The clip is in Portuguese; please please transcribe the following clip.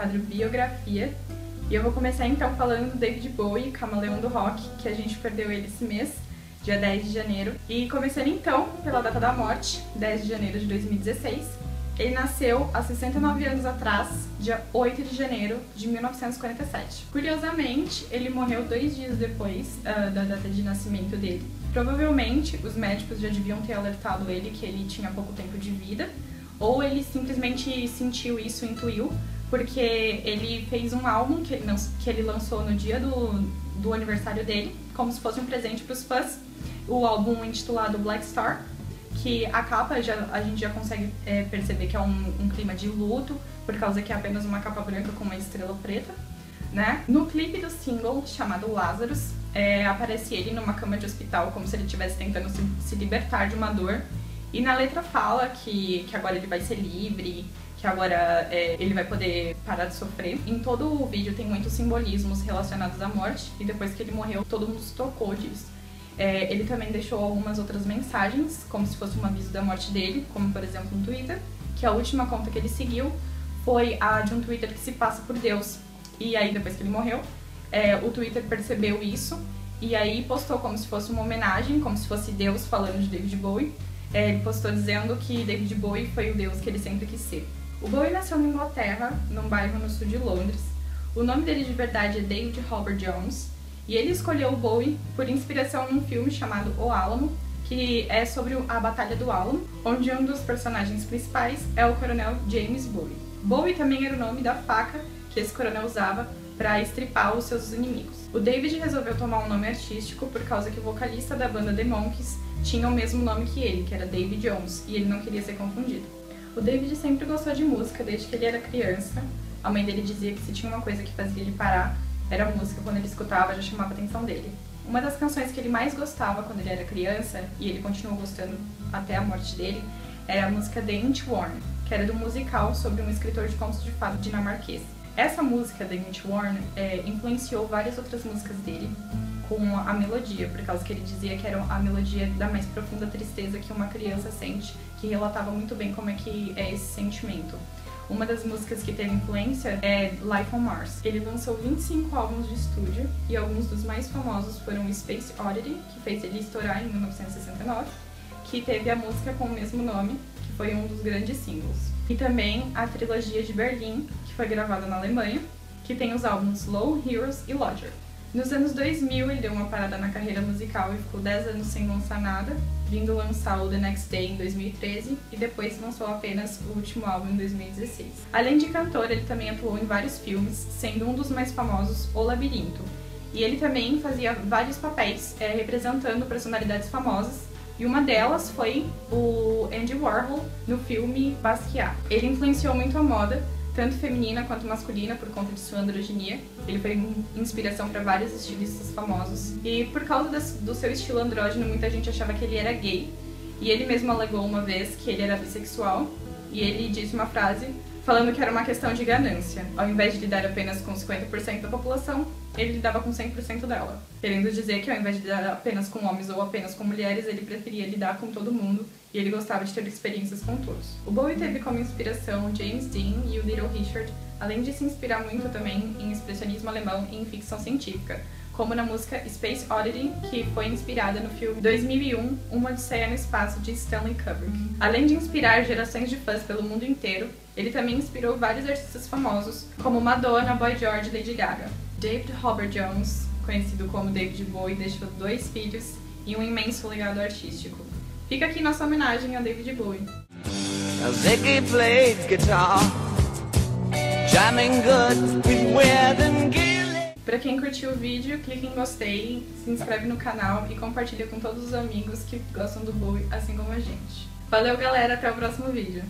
quadro Biografia. E eu vou começar então falando do David Bowie, camaleão do rock, que a gente perdeu ele esse mês, dia 10 de janeiro. E começando então pela data da morte, 10 de janeiro de 2016. Ele nasceu há 69 anos atrás, dia 8 de janeiro de 1947. Curiosamente, ele morreu 2 dias depois da data de nascimento dele. Provavelmente, os médicos já deviam ter alertado ele que ele tinha pouco tempo de vida, ou ele simplesmente sentiu isso, intuiu, porque ele fez um álbum que ele lançou no dia do aniversário dele, como se fosse um presente para os fãs. O álbum intitulado Black Star, que a capa a gente já consegue perceber que é um clima de luto, por causa que é apenas uma capa branca com uma estrela preta, né? No clipe do single, chamado Lazarus, aparece ele numa cama de hospital, como se ele estivesse tentando se libertar de uma dor. E na letra fala que agora ele vai ser livre, que agora ele vai poder parar de sofrer. Em todo o vídeo tem muitos simbolismos relacionados à morte, e depois que ele morreu, todo mundo se tocou disso. Ele também deixou algumas outras mensagens, como se fosse um aviso da morte dele, como por exemplo no Twitter, que a última conta que ele seguiu foi a de um Twitter que se passa por Deus. E aí, depois que ele morreu, o Twitter percebeu isso, e aí postou como se fosse uma homenagem, como se fosse Deus falando de David Bowie. Ele postou dizendo que David Bowie foi o Deus que ele sempre quis ser. O Bowie nasceu na Inglaterra, num bairro no sul de Londres. O nome dele de verdade é David Robert Jones, e ele escolheu o Bowie por inspiração num filme chamado O Álamo, que é sobre a Batalha do Álamo, onde um dos personagens principais é o coronel James Bowie. Bowie também era o nome da faca que esse coronel usava para estripar os seus inimigos. O David resolveu tomar um nome artístico por causa que o vocalista da banda The Monkees tinha o mesmo nome que ele, que era David Jones, e ele não queria ser confundido. O David sempre gostou de música desde que ele era criança. A mãe dele dizia que se tinha uma coisa que fazia ele parar, era a música. Quando ele escutava, já chamava a atenção dele. Uma das canções que ele mais gostava quando ele era criança, e ele continuou gostando até a morte dele, era a música The Inchworm, que era do musical sobre um escritor de contos de fadas dinamarquês. Essa música, The Inchworm, influenciou várias outras músicas dele com a melodia, por causa que ele dizia que era a melodia da mais profunda tristeza que uma criança sente, que relatava muito bem como é que é esse sentimento. Uma das músicas que teve influência é Life on Mars. Ele lançou 25 álbuns de estúdio, e alguns dos mais famosos foram Space Oddity, que fez ele estourar em 1969, que teve a música com o mesmo nome, que foi um dos grandes singles. E também a trilogia de Berlim, que foi gravada na Alemanha, que tem os álbuns Low, Heroes e Lodger. Nos anos 2000, ele deu uma parada na carreira musical e ficou 10 anos sem lançar nada, vindo lançar o The Next Day em 2013 e depois lançou apenas o último álbum em 2016. Além de cantor, ele também atuou em vários filmes, sendo um dos mais famosos O Labirinto. E ele também fazia vários papéis representando personalidades famosas, e uma delas foi o Andy Warhol no filme Basquiat. Ele influenciou muito a moda, tanto feminina quanto masculina, por conta de sua androginia. Ele foi inspiração para vários estilistas famosos. E por causa do seu estilo andrógeno, muita gente achava que ele era gay. E ele mesmo alegou uma vez que ele era bissexual. E ele disse uma frase falando que era uma questão de ganância. Ao invés de lidar apenas com 50% da população, ele lidava com 100% dela. Querendo dizer que ao invés de lidar apenas com homens ou apenas com mulheres, ele preferia lidar com todo mundo, e ele gostava de ter experiências com todos. O Bowie teve como inspiração James Dean e o Little Richard, além de se inspirar muito também em expressionismo alemão e em ficção científica, como na música Space Oddity, que foi inspirada no filme 2001, Uma Odisseia no Espaço, de Stanley Kubrick. Além de inspirar gerações de fãs pelo mundo inteiro, ele também inspirou vários artistas famosos, como Madonna, Boy George e Lady Gaga. David Robert Jones, conhecido como David Bowie, deixou 2 filhos e um imenso legado artístico. Fica aqui nossa homenagem a David Bowie. Ziggy played guitar, jamming good with Weird and Gilly. Pra quem curtiu o vídeo, clique em gostei, se inscreve no canal e compartilha com todos os amigos que gostam do Bowie, assim como a gente. Valeu, galera, até o próximo vídeo.